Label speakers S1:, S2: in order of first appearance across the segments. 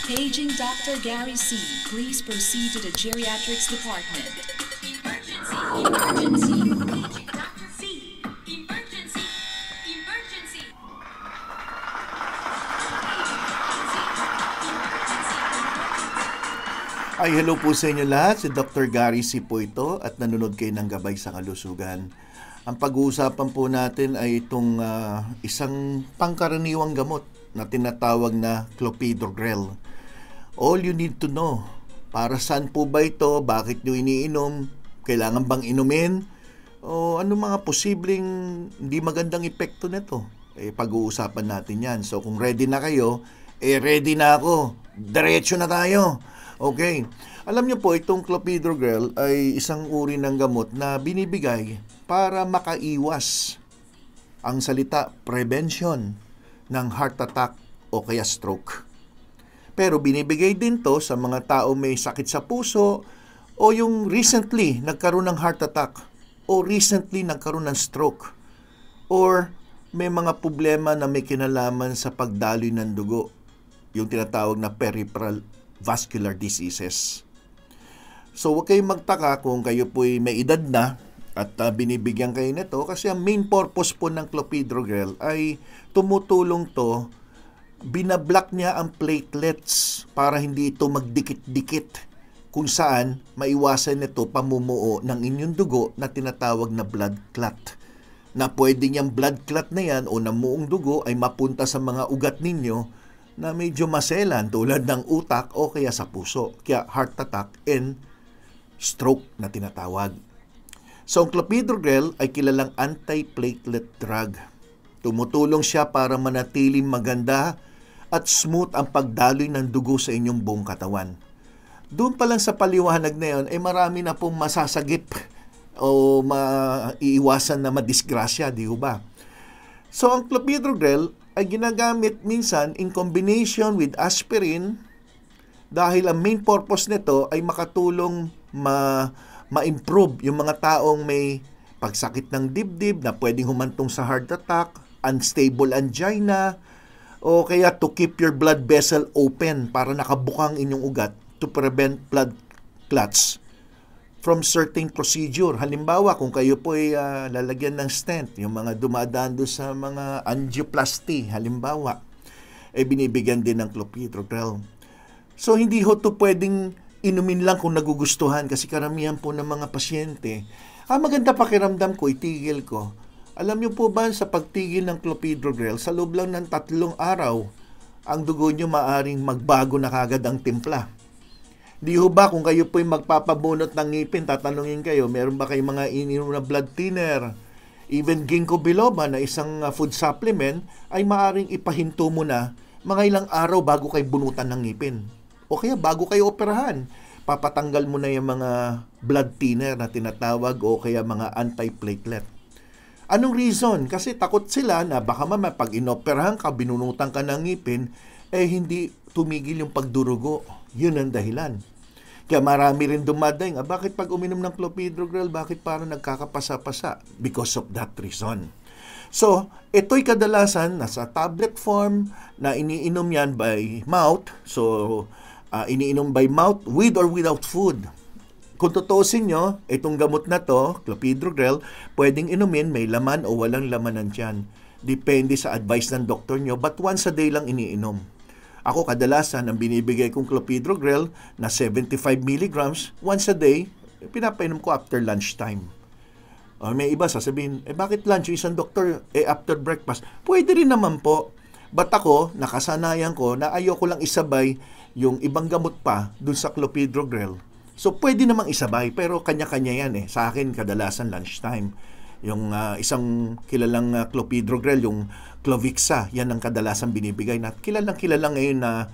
S1: Paging Dr. Gary C. Please proceed to the geriatrics department.
S2: Emergency! Emergency! Paging Dr. C. Emergency! Emergency!
S3: Ay, hello po sa inyo lahat. Si Dr. Gary C. po ito at nanonood kayo ng Gabay sa Kalusugan. Ang pag-uusapan po natin ay itong isang pangkaraniwang gamot na tinatawag na clopidogrel. All you need to know, para saan po ba ito, bakit nyo iniinom, kailangan bang inumin, o ano mga posibleng hindi magandang epekto nito. Pag-uusapan natin yan. So kung ready na kayo, ready na ako. Diretso na tayo. Okay. Alam niyo po, itong clopidogrel ay isang uri ng gamot na binibigay para makaiwas ang salita prevention ng heart attack o kaya stroke. Pero binibigay din to sa mga tao may sakit sa puso o yung recently nagkaroon ng heart attack o recently nagkaroon ng stroke or may mga problema na may kinalaman sa pagdaloy ng dugo, yung tinatawag na peripheral vascular diseases. So huwag kayong magtaka kung kayo po'y may edad na at binibigyan kayo nito kasi ang main purpose po ng clopidogrel ay tumutulong to, binablock niya ang platelets para hindi ito magdikit-dikit kung saan maiwasan nito pamumuo ng inyong dugo na tinatawag na blood clot. Na pwede niyang blood clot na yan o namuong dugo ay mapunta sa mga ugat ninyo na medyo maselan tulad ng utak o kaya sa puso. Kaya heart attack and stroke na tinatawag. So ang clopidogrel ay kilalang anti-platelet drug. Tumutulong siya para manatiling maganda at smooth ang pagdaloy ng dugo sa inyong buong katawan. Doon pa lang sa paliwanag na yun, marami na pong masasagip o maiiwasan na madisgrasya, di ba? So ang clopidogrel ay ginagamit minsan in combination with aspirin dahil ang main purpose nito ay makatulong ma-improve yung mga taong may pagsakit ng dibdib na pwedeng humantong sa heart attack, unstable angina, o kaya to keep your blood vessel open para nakabukang inyong ugat to prevent blood clots from certain procedure. Halimbawa, kung kayo po ay lalagyan ng stent, yung mga dumadaan doon sa mga angioplasty, halimbawa, binibigyan din ng clopidogrel. So, hindi ho to pwedeng inumin lang kung nagugustuhan kasi karamihan po ng mga pasyente, maganda pakiramdam ko, itigil ko. Alam niyo po ba sa pagtigil ng clopidogrel, sa loob lang ng 3 araw, ang dugo niyo maaring magbago na kagad ang timpla. Di ho ba kung kayo po'y magpapabunot ng ngipin, tatanungin kayo, meron ba kayong mga ininom na blood thinner? Even ginkgo biloba na isang food supplement ay maaring ipahinto mo na mga ilang araw bago kayo bunutan ng ngipin. O kaya bago kayo operahan, papatanggal mo na yung mga blood thinner na tinatawag o kaya mga anti-platelet. Anong reason? Kasi takot sila na baka mamaya pag inoperahan ka, binunutan ka ng ngipin, hindi tumigil yung pagdurugo. Yun ang dahilan. Kaya marami rin dumadaing, bakit pag uminom ng clopidogrel, bakit parang nagkakapasa-pasa? Because of that reason. So, ito'y kadalasan nasa tablet form na iniinom yan by mouth. So, iniinom by mouth with or without food. Kung tutuusin nyo, itong gamot na to, clopidogrel, pwedeng inumin may laman o walang laman ng tiyan. Depende sa advice ng doktor nyo, but once a day lang iniinom. Ako kadalasan, ang binibigay kong clopidogrel na 75 milligrams, once a day, pinapainom ko after lunchtime. May iba sasabihin, bakit lunch? Yung isang doktor, after breakfast. Pwede rin naman po. But ako, nakasanayan ko na ayoko lang isabay yung ibang gamot pa dun sa clopidogrel. So, pwede namang isabay, pero kanya-kanya yan Sa akin, kadalasan lunchtime. Yung isang kilalang clopidogrel, yung Clovixa, yan ang kadalasan binibigay na kilalang ngayon na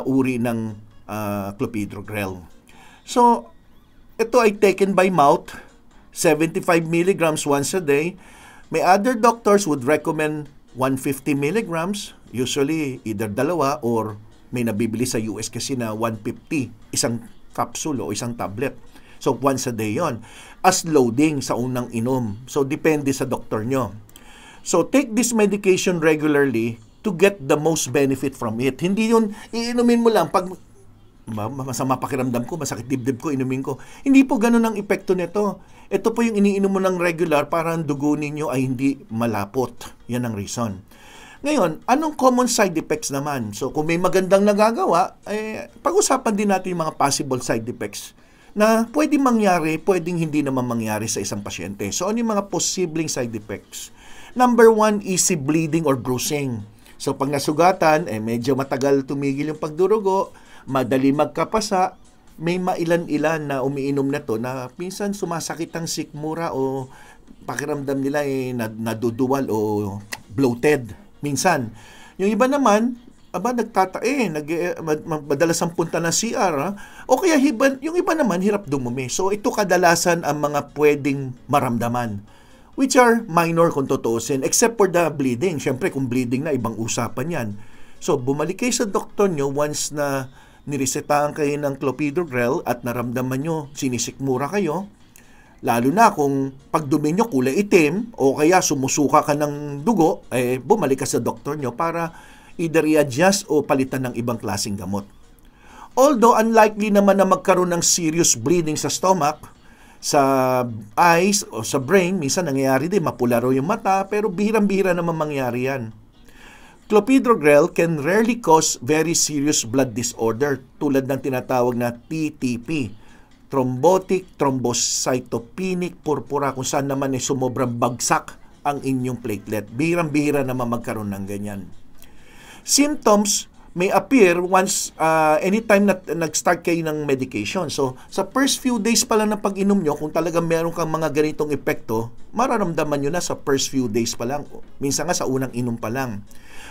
S3: uri ng clopidogrel. So, ito ay taken by mouth, 75 milligrams once a day. May other doctors would recommend 150 milligrams, usually either dalawa or may nabibili sa US kasi na 150, isang capsule o isang tablet. So, once a day yon as loading sa unang inom. So, depende sa doktor nyo. So, take this medication regularly to get the most benefit from it. Hindi yun, iinumin mo lang pag masama pakiramdam ko, masakit dibdib ko, inumin ko. Hindi po ganun ang epekto nito. Ito po yung iniinom mo ng regular para ang dugo ninyo ay hindi malapot. Yan ang reason. Ngayon, anong common side effects naman? So, kung may magandang nagagawa, pag-usapan din natin yung mga possible side effects na pwedeng mangyari, pwedeng hindi naman mangyari sa isang pasyente. So, ano yung mga posibleng side effects? Number 1, easy bleeding or bruising. So, pag nasugatan, medyo matagal tumigil yung pagdurugo, madali magkapasa, may mailan-ilan na umiinom na to na minsan sumasakit ang sikmura o pakiramdam nila naduduwal o bloated. Minsan. Yung iba naman, madalas ang punta ng CR. O kaya yung iba naman, hirap dumumi. So, ito kadalasan ang mga pwedeng maramdaman, which are minor kung tutuusin, except for the bleeding. Siyempre, kung bleeding na, ibang usapan yan. So, bumalik kayo sa doktor nyo once na niresetahan kayo ng clopidogrel at naramdaman nyo, sinisikmura kayo, lalo na kung pagdumi nyo kulay itim o kaya sumusuka ka ng dugo, bumalik ka sa doktor nyo para either i-adjust o palitan ng ibang klaseng gamot. Although unlikely naman na magkaroon ng serious bleeding sa stomach, sa eyes o sa brain, minsan nangyayari din, mapula raw yung mata, pero bihirang-bihira naman mangyari yan. Clopidogrel can rarely cause very serious blood disorder tulad ng tinatawag na TTP, thrombotic thrombocytopenic purpura, kung saan naman sumobrang bagsak ang inyong platelet. Bihirang-bihira naman magkaroon ng ganyan. Symptoms may appear once anytime na nag-start kayo ng medication. So, sa first few days pa lang ng pag-inom nyo, kung talagang meron kang mga ganitong epekto, mararamdaman nyo na sa first few days pa lang. Minsan nga sa unang inom pa lang.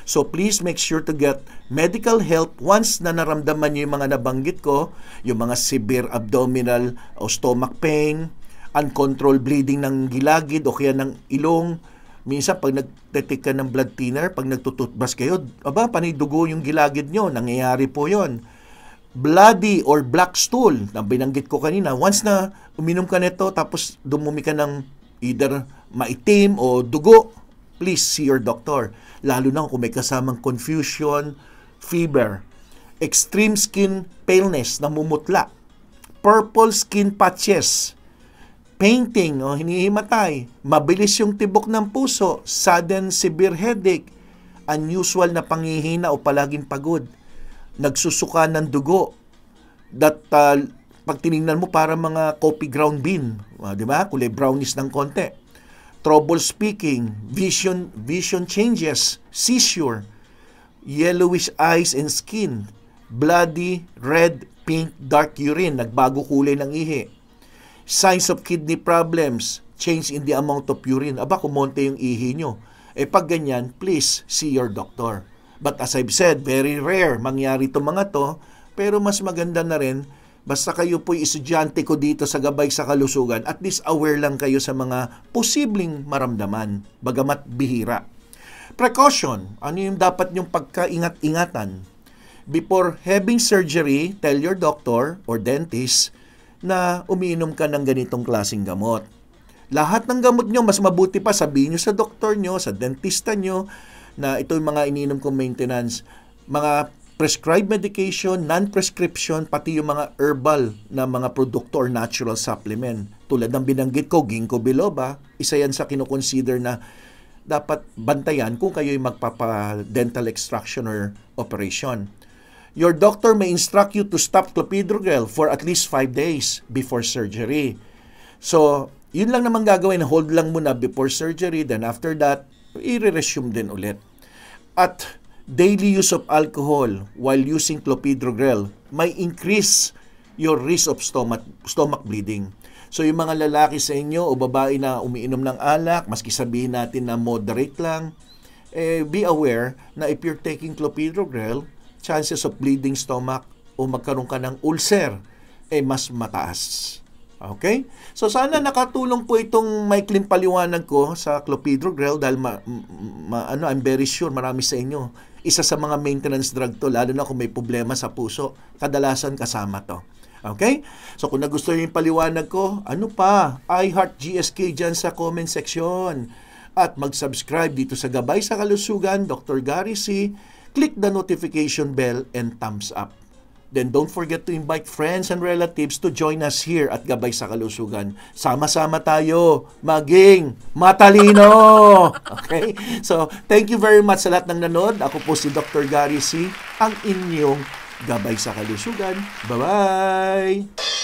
S3: So, please make sure to get medical help once na naramdaman nyo yung mga nabanggit ko, yung mga severe abdominal o stomach pain, uncontrolled bleeding ng gilagid o kaya ng ilong. Minsan, pag nagtetik ka ng blood thinner, pag nagtututbas kayo, panidugo yung gilagid nyo. Nangyayari po yon. Bloody or black stool, na binanggit ko kanina, once na uminom ka nito, tapos dumumi ka ng either maitim o dugo, please see your doctor. Lalo na kung may kasamang confusion, fever, extreme skin paleness, namumutla, purple skin patches, painting o hinihimatay, mabilis yung tibok ng puso, sudden severe headache, unusual na panghihina o palaging pagod, nagsusuka ng dugo, that pag tinignan mo para mga coffee ground bean, di ba? Kulay brownish ng konti. Trouble speaking, vision changes, seizure, yellowish eyes and skin, bloody, red, pink, dark urine, nagbago kulay ng ihi. Signs of kidney problems, change in the amount of urine. Kumonte yung ihi nyo. Pag ganyan, please see your doctor. But as I've said, very rare mangyari itong mga to, pero mas maganda na rin, basta kayo po'y estudyante ko dito sa Gabay sa Kalusugan, at least aware lang kayo sa mga posibleng maramdaman, bagamat bihira. Precaution, ano yung dapat nyong pagkaingat-ingatan? Before having surgery, tell your doctor or dentist na umiinom ka ng ganitong klaseng gamot. Lahat ng gamot nyo, mas mabuti pa sabihin nyo sa doktor nyo, sa dentista nyo, na ito yung mga iniinom kong maintenance, mga prescribed medication, non-prescription, pati yung mga herbal na mga produkto or natural supplement. Tulad ng binanggit ko, ginkgo biloba, isa yan sa kinoconsider na dapat bantayan kung kayo'y magpapa-dental extraction or operation. Your doctor may instruct you to stop clopidogrel for at least 5 days before surgery. So, yun lang naman gagawin, hold lang muna before surgery, then after that, i-resume din ulit. At daily use of alcohol while using clopidogrel may increase your risk of stomach bleeding. So yung mga lalaki sa inyo o babae na umiinom ng alak, maski sabihin natin na moderate lang, be aware na if you're taking clopidogrel, chances of bleeding stomach o magkaroon ka ng ulcer mas mataas. Okay? So sana nakatulong po itong maikling paliwanag ko sa clopidogrel dahil I'm very sure marami sa inyo isa sa mga maintenance drug to, lalo na kung may problema sa puso, kadalasan kasama to. Okay? So kung nagustuhan yung paliwanag ko, ano pa? iHeart GSK dyan sa comment section. at mag-subscribe dito sa Gabay sa Kalusugan, Dr. Gary C. Click the notification bell and thumbs up. Then don't forget to invite friends and relatives to join us here at Gabay sa Kalusugan. Sama-sama tayo maging matalino. Okay? So, thank you very much sa lahat ng nanood. Ako po si Dr. Gary C., ang inyong Gabay sa Kalusugan. Bye-bye!